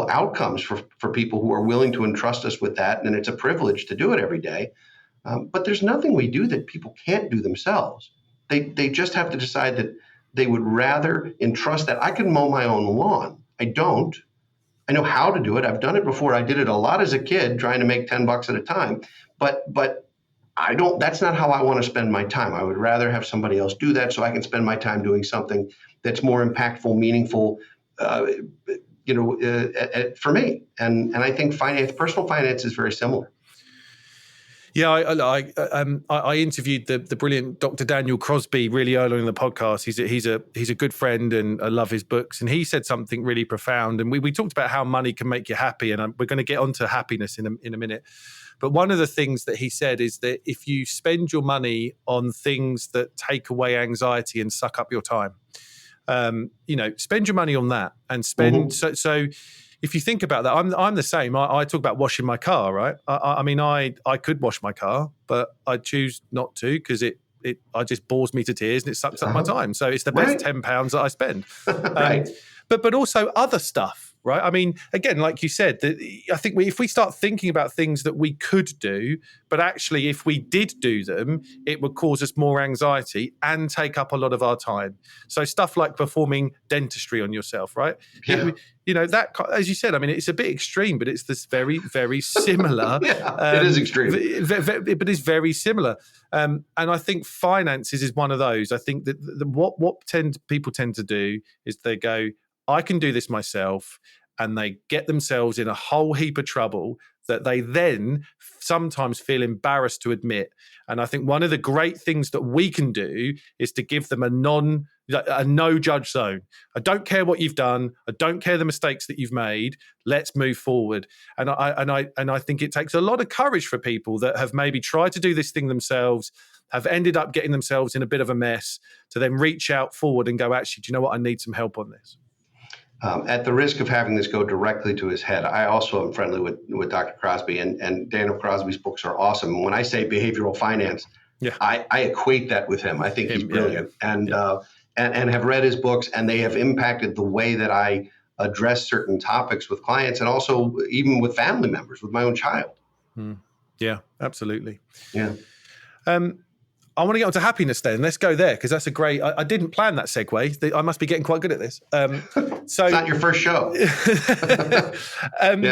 outcomes for people who are willing to entrust us with that, and it's a privilege to do it every day. But there's nothing we do that people can't do themselves. They just have to decide that they would rather entrust that. I can mow my own lawn. I don't. I know how to do it. I've done it before. I did it a lot as a kid, trying to make $10 at a time. But I don't. That's not how I want to spend my time. I would rather have somebody else do that, so I can spend my time doing something that's more impactful, meaningful, for me. And I think personal finance is very similar. Yeah, I interviewed the brilliant Dr. Daniel Crosby really early on in the podcast. He's a good friend, and I love his books. And he said something really profound. And we talked about how money can make you happy, and we're going to get onto happiness in a minute. But one of the things that he said is that if you spend your money on things that take away anxiety and suck up your time, spend your money on that and spend. Mm-hmm. So if you think about that, I'm the same. I talk about washing my car, right? I could wash my car, but I choose not to because it just bores me to tears and it sucks up my time. So it's the best £10 that I spend. Right. But also other stuff, right? I mean, again, like you said, I think if we start thinking about things that we could do, but actually if we did do them, it would cause us more anxiety and take up a lot of our time. So stuff like performing dentistry on yourself, right? Yeah. That, as you said, I mean, it's a bit extreme, but it's this very, very similar. Yeah, it is extreme. But it's very similar. And I think finances is one of those. I think that what people tend to do is they go, I can do this myself. and they get themselves in a whole heap of trouble that they then sometimes feel embarrassed to admit. And I think one of the great things that we can do is to give them a no judge zone. I don't care what you've done. I don't care the mistakes that you've made. Let's move forward. And I think it takes a lot of courage for people that have maybe tried to do this thing themselves, have ended up getting themselves in a bit of a mess, to then reach out forward and go, actually, do you know what? I need some help on this. At the risk of having this go directly to his head, I also am friendly with Dr. Crosby, and Daniel Crosby's books are awesome. When I say behavioral finance, I equate that with him. I think he's brilliant, and have read his books, and they have impacted the way that I address certain topics with clients, and also even with family members, with my own child. Yeah, absolutely. Yeah. I want to get on to happiness then. Let's go there, because that's a great... I didn't plan that segue. I must be getting quite good at this. So it's not your first show. When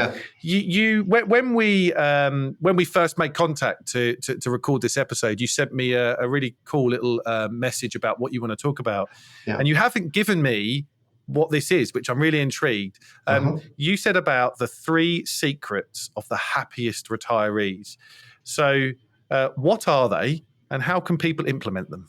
we first made contact to record this episode, you sent me a really cool little message about what you want to talk about. Yeah. And you haven't given me what this is, which I'm really intrigued. You said about the 3 secrets of the happiest retirees. So what are they? And how can people implement them?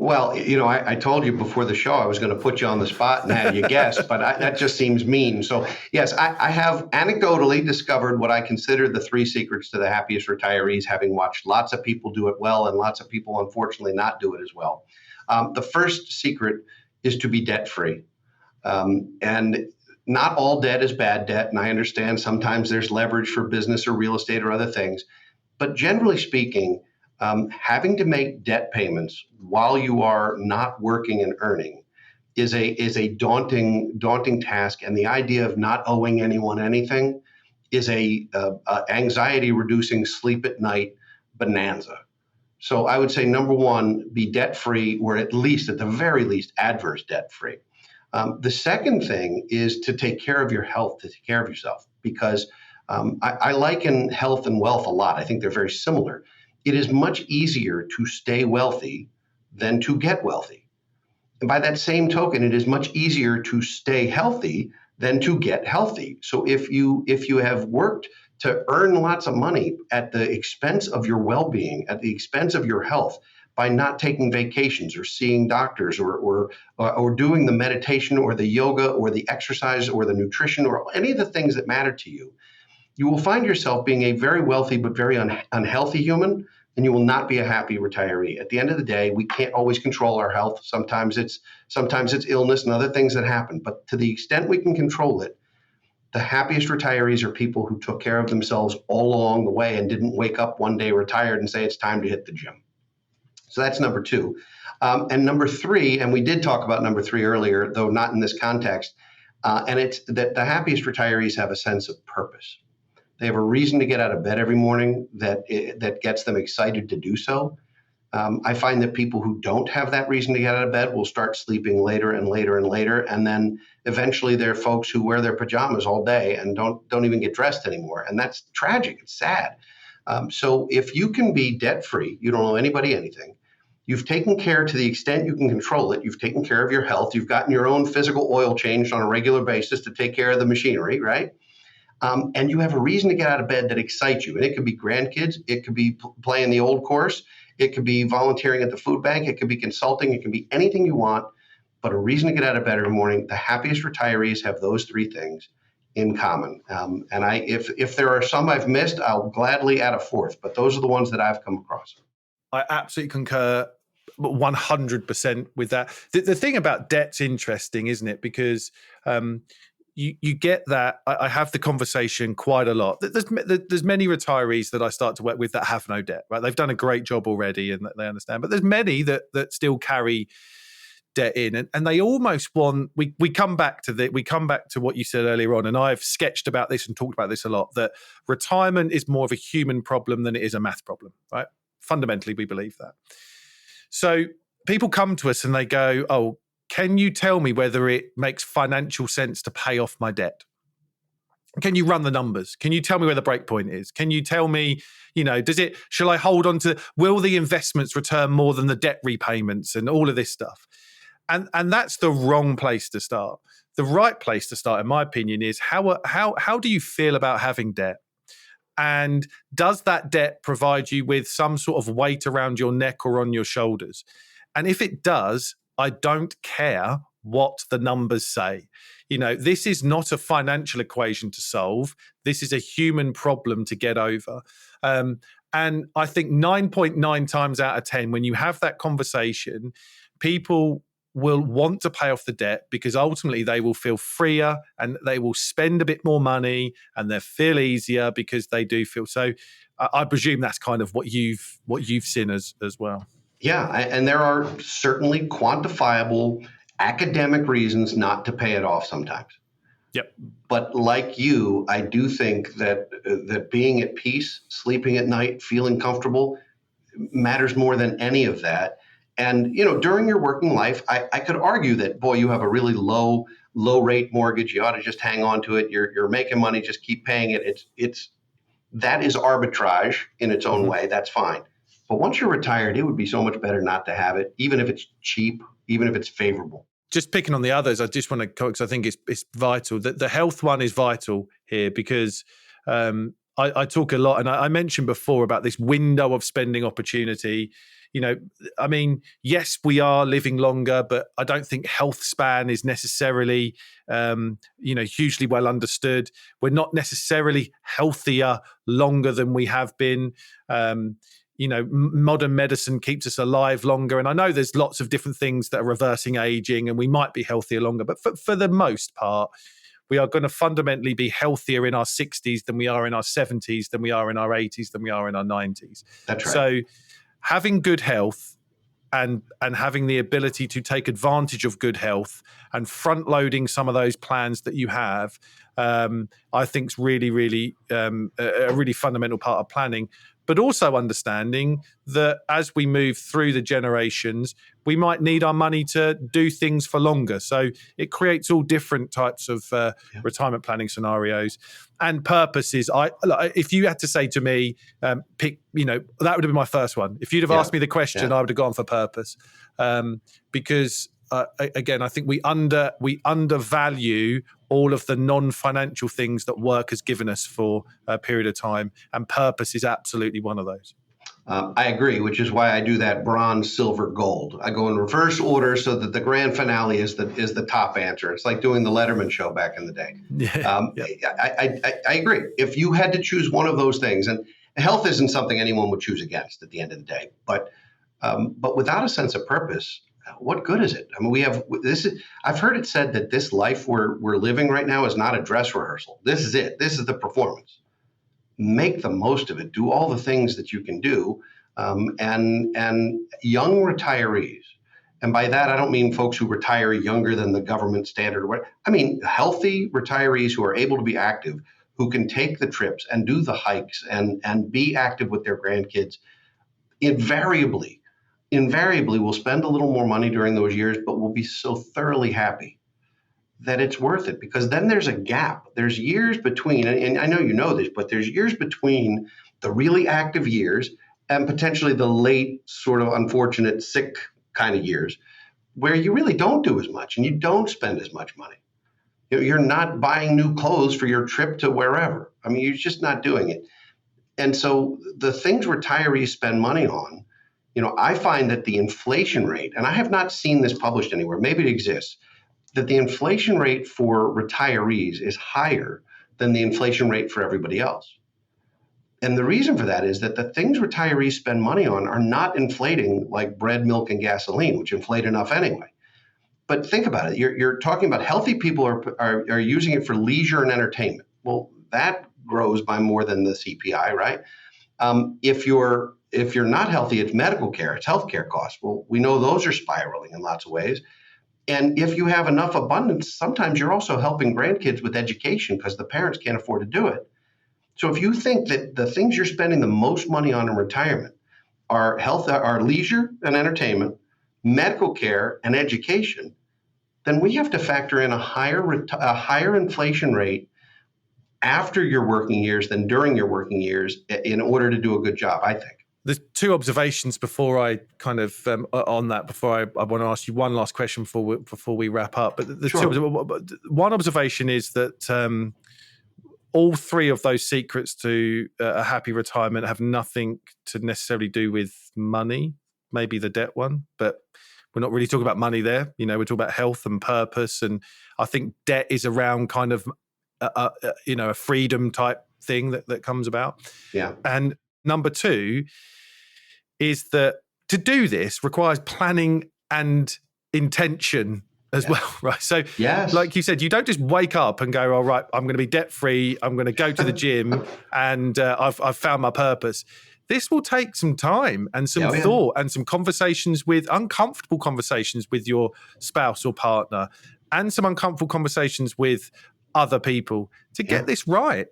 Well, I told you before the show I was going to put you on the spot and have you guess, but that just seems mean. So, yes, I have anecdotally discovered what I consider the 3 secrets to the happiest retirees, having watched lots of people do it well and lots of people, unfortunately, not do it as well. The first secret is to be debt-free. And not all debt is bad debt, and I understand sometimes there's leverage for business or real estate or other things. But generally speaking, having to make debt payments while you are not working and earning is a daunting task, and the idea of not owing anyone anything is a anxiety reducing sleep at night bonanza. So I would say number 1, be debt free, or at the very least, adverse debt free. The second thing is to take care of your health, to take care of yourself, because I liken health and wealth a lot. I think they're very similar. It is much easier to stay wealthy than to get wealthy. And by that same token, it is much easier to stay healthy than to get healthy. So if you have worked to earn lots of money at the expense of your well-being, at the expense of your health, by not taking vacations or seeing doctors or doing the meditation or the yoga or the exercise or the nutrition or any of the things that matter to you, you will find yourself being a very wealthy but very unhealthy human, and you will not be a happy retiree. At the end of the day, we can't always control our health. Sometimes it's illness and other things that happen. But to the extent we can control it, the happiest retirees are people who took care of themselves all along the way and didn't wake up one day retired and say it's time to hit the gym. So that's number 2. And number 3, and we did talk about number 3 earlier, though not in this context, and it's that the happiest retirees have a sense of purpose. They have a reason to get out of bed every morning that gets them excited to do so. I find that people who don't have that reason to get out of bed will start sleeping later and later and later, and then eventually there are folks who wear their pajamas all day and don't even get dressed anymore, and that's tragic. It's sad. So if you can be debt-free, you don't owe anybody anything. You've taken care to the extent you can control it. You've taken care of your health. You've gotten your own physical oil changed on a regular basis to take care of the machinery, right? And you have a reason to get out of bed that excites you. And it could be grandkids. It could be playing the old course. It could be volunteering at the food bank. It could be consulting. It can be anything you want, but a reason to get out of bed every morning. The happiest retirees have those 3 things in common. And if there are some I've missed, I'll gladly add a 4th, but those are the ones that I've come across. I absolutely concur 100% with that. The thing about debt's interesting, isn't it? Because you get that. I have the conversation quite a lot. There's many retirees that I start to work with that have no debt, right? They've done a great job already and they understand, but there's many that still carry debt in, and they almost want. We come back to what you said earlier on, and I've sketched about this and talked about this a lot. That retirement is more of a human problem than it is a math problem, right? Fundamentally, we believe that. So people come to us and they go, "Oh, can you tell me whether it makes financial sense to pay off my debt? Can you run the numbers? Can you tell me where the break point is? Can you tell me, shall I hold on to, will the investments return more than the debt repayments and all of this stuff?" And that's the wrong place to start. the right place to start, in my opinion, is how do you feel about having debt? And does that debt provide you with some sort of weight around your neck or on your shoulders? And if it does, I don't care what the numbers say. This is not a financial equation to solve. This is a human problem to get over. And I think 9.9 times out of 10, when you have that conversation, people will want to pay off the debt because ultimately they will feel freer and they will spend a bit more money and they feel easier because they do feel so. I presume that's kind of what you've seen as well. Yeah, and there are certainly quantifiable academic reasons not to pay it off sometimes. Yep. But like you, I do think that being at peace, sleeping at night, feeling comfortable matters more than any of that. And, during your working life, I could argue that, boy, you have a really low rate mortgage. You ought to just hang on to it. You're making money. Just keep paying it. That is arbitrage in its own way. That's fine. But once you're retired, it would be so much better not to have it, even if it's cheap, even if it's favorable. Just picking on the others, I just want to, because I think it's vital. The health one is vital here because I talk a lot, and I mentioned before about this window of spending opportunity. Yes, we are living longer, but I don't think health span is necessarily, hugely well understood. We're not necessarily healthier longer than we have been. Modern medicine keeps us alive longer. And I know there's lots of different things that are reversing aging and we might be healthier longer. But for the most part, we are going to fundamentally be healthier in our 60s than we are in our 70s, than we are in our 80s, than we are in our 90s. That's right. So having good health and having the ability to take advantage of good health and front loading some of those plans that you have, I think is really, really a really fundamental part of planning. But also understanding that as we move through the generations, we might need our money to do things for longer. So it creates all different types of retirement planning scenarios and purposes. If you had to say to me, pick, that would have been my first one. If you'd have asked me the question, I would have gone for purpose, because again, I think we undervalue all of the non-financial things that work has given us for a period of time, and purpose is absolutely one of those. I agree, which is why I do that bronze, silver, gold. I go in reverse order so that the grand finale is the top answer. It's like doing the Letterman show back in the day. I agree. If you had to choose one of those things, and health isn't something anyone would choose against at the end of the day, but without a sense of purpose, what good is it? I mean, I've heard it said that this life we're living right now is not a dress rehearsal. This is it. This is the performance. Make the most of it. Do all the things that you can do. And young retirees, and by that I don't mean folks who retire younger than the government standard. I mean healthy retirees who are able to be active, who can take the trips and do the hikes and be active with their grandkids. Invariably will spend a little more money during those years, but will be so thoroughly happy that it's worth it, because then there's a gap. There's years between, and I know you know this, but there's years between the really active years and potentially the late sort of unfortunate sick kind of years where you really don't do as much and you don't spend as much money. You're not buying new clothes for your trip to wherever. I mean, you're just not doing it. And so the things retirees spend money on, I find that the inflation rate, and I have not seen this published anywhere, maybe it exists, that the inflation rate for retirees is higher than the inflation rate for everybody else. And the reason for that is that the things retirees spend money on are not inflating like bread, milk, and gasoline, which inflate enough anyway. But think about it. You're talking about healthy people are using it for leisure and entertainment. Well, that grows by more than the CPI, right? If you're not healthy, it's medical care, it's healthcare costs. Well, we know those are spiraling in lots of ways. And if you have enough abundance, sometimes you're also helping grandkids with education because the parents can't afford to do it. So if you think that the things you're spending the most money on in retirement are leisure and entertainment, medical care and education, then we have to factor in a higher inflation rate after your working years than during your working years in order to do a good job, I think. there's two observations before I kind of on that. Before I want to ask you one last question before we wrap up. But the Sure. one observation is that all three of those secrets to a happy retirement have nothing to necessarily do with money. Maybe the debt one, but we're not really talking about money there. We're talking about health and purpose, and I think debt is around kind of a freedom type thing that comes about. Yeah. And number two is that to do this requires planning and intention as well, right? So, yes. like you said, you don't just wake up and go, "All right, I'm going to be debt free. I'm going to go to the gym, and I've found my purpose." This will take some time and some thought and some uncomfortable conversations with your spouse or partner, and some uncomfortable conversations with other people to get this right.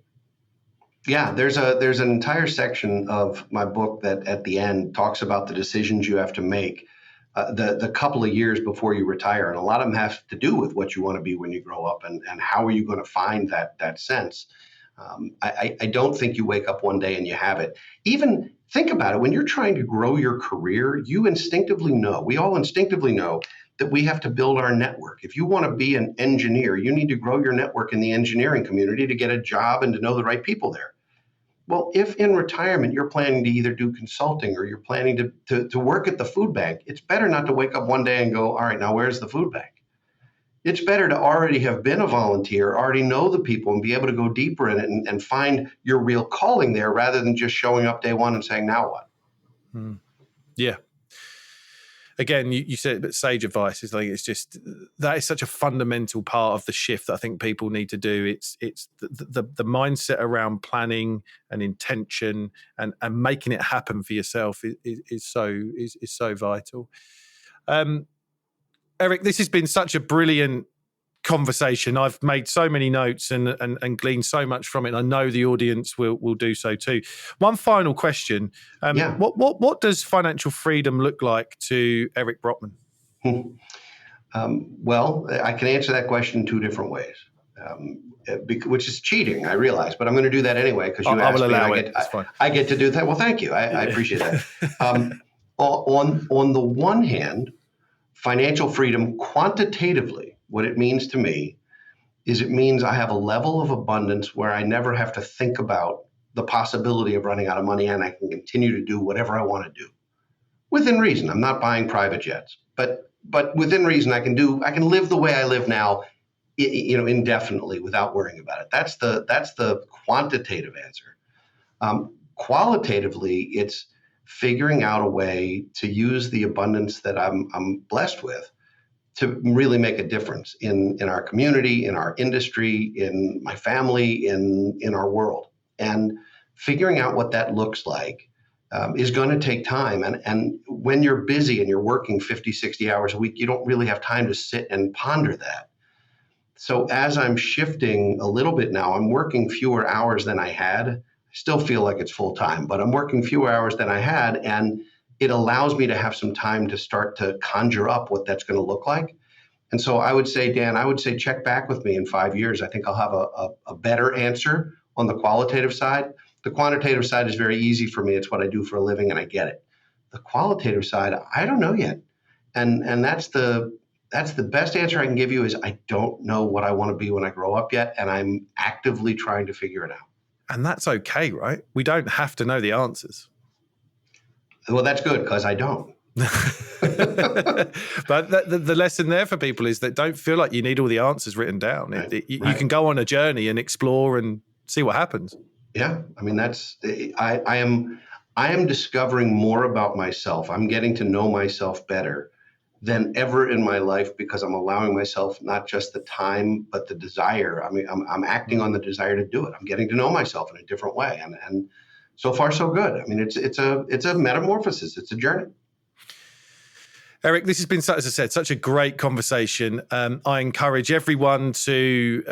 Yeah, there's an entire section of my book that at the end talks about the decisions you have to make the couple of years before you retire. And a lot of them have to do with what you want to be when you grow up and how are you going to find that sense. I don't think you wake up one day and you have it. Even think about it. When you're trying to grow your career, we all instinctively know that we have to build our network. If you want to be an engineer, you need to grow your network in the engineering community to get a job and to know the right people there. Well, if in retirement you're planning to either do consulting or you're planning to work at the food bank, it's better not to wake up one day and go, all right, now where's the food bank? It's better to already have been a volunteer, already know the people and be able to go deeper in it and find your real calling there rather than just showing up day one and saying, now what? Yeah. Again, you said, but sage advice is like, it's just, that is such a fundamental part of the shift that I think people need to do. It's the mindset around planning and intention and making it happen for yourself is so vital. Eric, this has been such a brilliant conversation. I've made so many notes and gleaned so much from it. And I know the audience will do so too. One final question. What does financial freedom look like to Eric Brotman? Well, I can answer that question in two different ways, which is cheating, I realize, but I'm going to do that anyway because you asked me. I get to do that. Well, thank you. I appreciate that. On the one hand, financial freedom quantitatively, what it means to me is it means I have a level of abundance where I never have to think about the possibility of running out of money and I can continue to do whatever I want to do within reason. I'm not buying private jets, but within reason I can live the way I live now, indefinitely without worrying about it. That's the quantitative answer. Qualitatively, it's figuring out a way to use the abundance that I'm blessed with to really make a difference in our community, in our industry, in my family, in our world. And figuring out what that looks like is going to take time. And when you're busy and you're working 50, 60 hours a week, you don't really have time to sit and ponder that. So as I'm shifting a little bit now, I'm working fewer hours than I had. I still feel like it's full time, but I'm working fewer hours than I had. And it allows me to have some time to start to conjure up what that's going to look like. And so I would say, Dan, check back with me in 5 years. I think I'll have a better answer on the qualitative side. The quantitative side is very easy for me. It's what I do for a living and I get it. The qualitative side, I don't know yet. And that's the best answer I can give you is I don't know what I want to be when I grow up yet. And I'm actively trying to figure it out. And that's okay, right? We don't have to know the answers. Well, that's good because I don't. But the lesson there for people is that don't feel like you need all the answers written down. Right. You can go on a journey and explore and see what happens. Yeah, I mean I am discovering more about myself. I'm getting to know myself better than ever in my life because I'm allowing myself not just the time but the desire. I mean, I'm acting on the desire to do it. I'm getting to know myself in a different way, and so far so good. I mean, it's a metamorphosis. It's a journey. Eric, this has been, as I said, such a great conversation. I encourage everyone to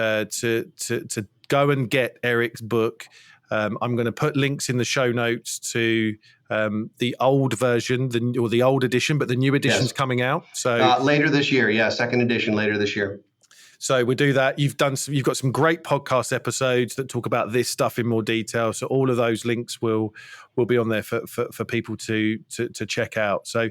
go and get Eric's book. I'm going to put links in the show notes to the old version, or the old edition, but the new edition's coming out. So later this year, second edition later this year. So we'll do that. You've got some great podcast episodes that talk about this stuff in more detail. So all of those links will be on there for people to check out. So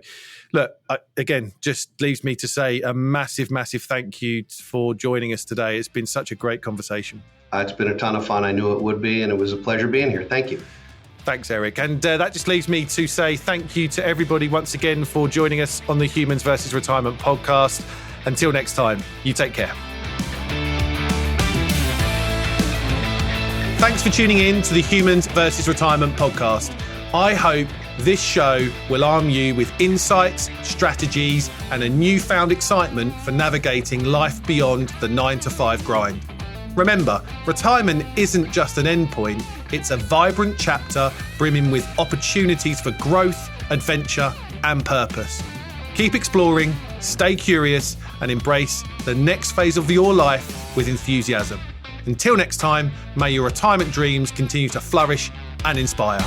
look, again, just leaves me to say a massive, massive thank you for joining us today. It's been such a great conversation. It's been a ton of fun. I knew it would be, and it was a pleasure being here. Thank you. Thanks, Eric. And that just leaves me to say thank you to everybody once again for joining us on the Humans versus Retirement podcast. Until next time, you take care. Thanks for tuning in to the Humans versus Retirement podcast. I hope this show will arm you with insights, strategies, and a newfound excitement for navigating life beyond the 9-to-5 grind. Remember, retirement isn't just an endpoint, it's a vibrant chapter brimming with opportunities for growth, adventure, and purpose. Keep exploring, stay curious, and embrace the next phase of your life with enthusiasm. Until next time, may your retirement dreams continue to flourish and inspire.